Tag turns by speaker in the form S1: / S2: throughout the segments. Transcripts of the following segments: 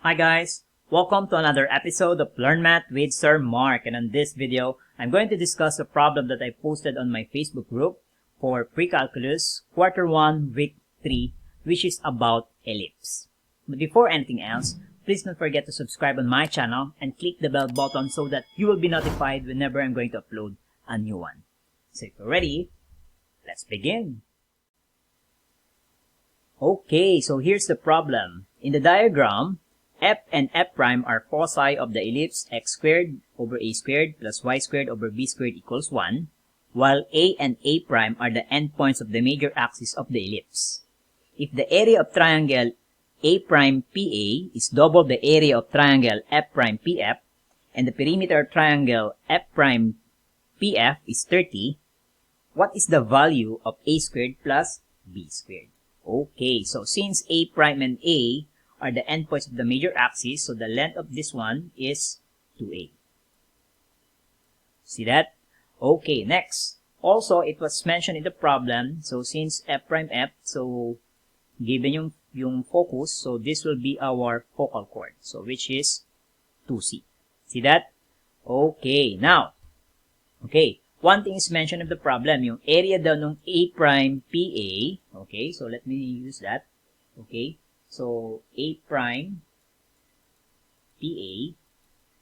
S1: Hi guys! Welcome to another episode of Learn Math with Sir Mark, and in this video, I'm going to discuss a problem that I posted on my Facebook group for Pre-Calculus Quarter 1 Week 3, which is about ellipse. But before anything else, please don't forget to subscribe on my channel and click the bell button so that you will be notified whenever I'm going to upload a new one. So if you're ready, let's begin! Okay, so here's the problem. In the diagram, f and f prime are foci of the ellipse x squared over a squared plus y squared over b squared equals 1, while a and a prime are the endpoints of the major axis of the ellipse. If the area of triangle a prime PA is double the area of triangle f prime PF, and the perimeter of triangle f prime PF is 30, what is the value of a squared plus b squared? Okay, so since a prime and a are the endpoints of the major axis, so the length of this one is 2a. See that? Okay, next. Also, it was mentioned in the problem, so since f prime f, so given yung focus, so this will be our focal chord, so which is 2c. See that? Okay, now, okay, one thing is mentioned of the problem, yung area daw ng a prime PA. Okay, so let me use that. Okay, so a prime PA.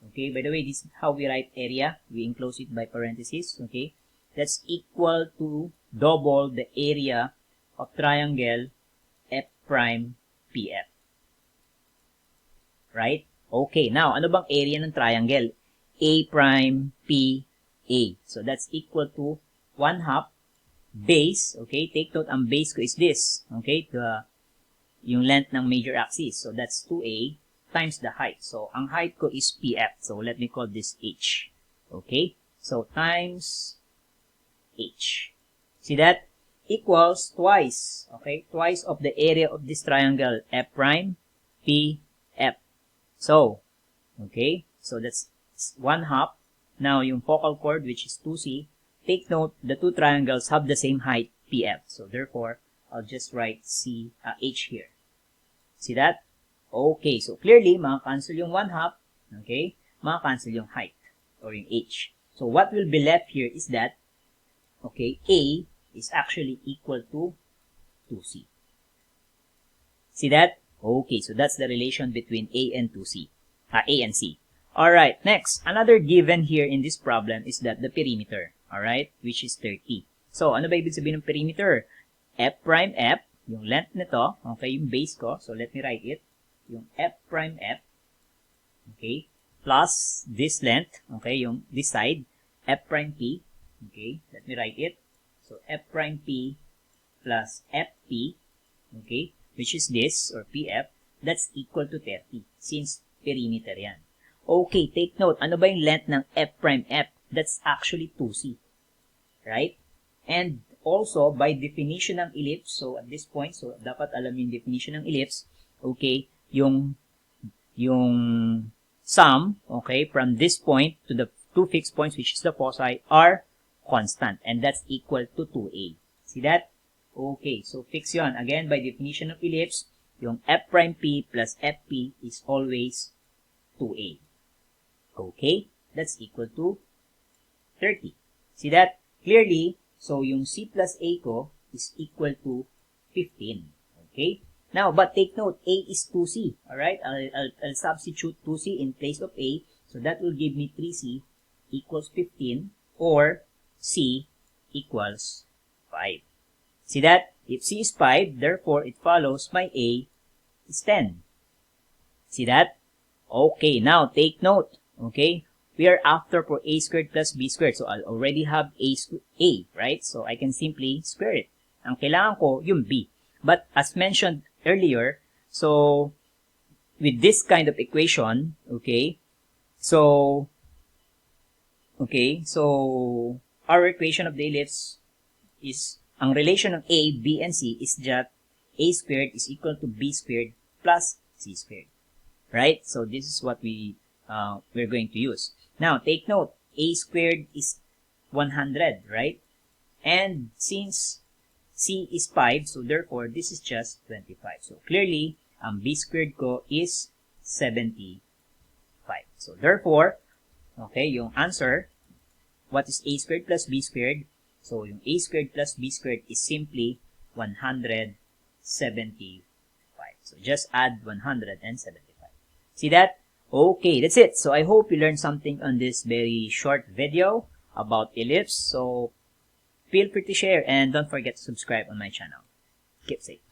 S1: Okay, by the way, this is how we write area. We enclose it by parentheses. Okay, that's equal to double the area of triangle f prime PF. Right? Okay, now, ano bang area ng triangle? A prime PA. So that's equal to 1/2 base. Okay, take note, ang base ko is this. Okay, yung length ng major axis. So that's 2a times the height. So ang height ko is PF. So let me call this h. Okay, so times h. See that? Equals twice. Okay, twice of the area of this triangle f prime PF. So, okay, so that's 1/2. Now, yung focal chord, which is 2c, take note, the two triangles have the same height, PF. So, therefore, I'll just write h here. See that? Okay, so clearly, maka-cancel yung 1/2, okay? Maka-cancel yung height, or yung h. So, what will be left here is that, okay, a is actually equal to 2c. See that? Okay, so that's the relation between a and 2c, a and c. Alright, next, another given here in this problem is that the perimeter, alright, which is 30. So, ano ba ibig sabihin ng perimeter? F prime F, yung length nito, okay, yung base ko, so let me write it, yung F prime F, okay, plus this length, okay, yung this side, F prime P, okay, let me write it, so F prime P plus FP, okay, which is this, or PF, that's equal to 30, since perimeter yan. Okay, take note, ano ba yung length ng F prime F? That's actually 2c. Right? And also, by definition ng ellipse, so at this point, so dapat alam yung definition ng ellipse, okay, yung sum, okay, from this point to the two fixed points, which is the foci, are constant. And that's equal to 2a. See that? Okay, so fix yun. Again, by definition of ellipse, yung F prime P plus FP is always 2a. Okay, that's equal to 30. See that? Clearly, so yung c plus a ko is equal to 15. Okay? Now, but take note, a is 2c. Alright? I'll substitute 2c in place of a. So that will give me 3c equals 15, or c equals 5. See that? If c is 5, therefore it follows my a is 10. See that? Okay, now take note. Okay, we are after for a squared plus b squared. So, I'll already have a, right? So, I can simply square it. Ang kailangan ko, yung b. But, as mentioned earlier, so, with this kind of equation, okay, so, our equation of the ellipse is, ang relation ng a, b, and c is that a squared is equal to b squared plus c squared. Right? So, this is what we're going to use. Now, take note, a squared is 100, right? And since c is 5, so therefore, this is just 25. So, clearly, b squared ko is So therefore, okay, yung answer, what is a squared plus b squared? So yung a squared plus b squared is simply 175. So just add 175. See that? Okay, that's it. So I hope you learned something on this very short video about ellipse. So feel free to share and don't forget to subscribe on my channel. Keep safe.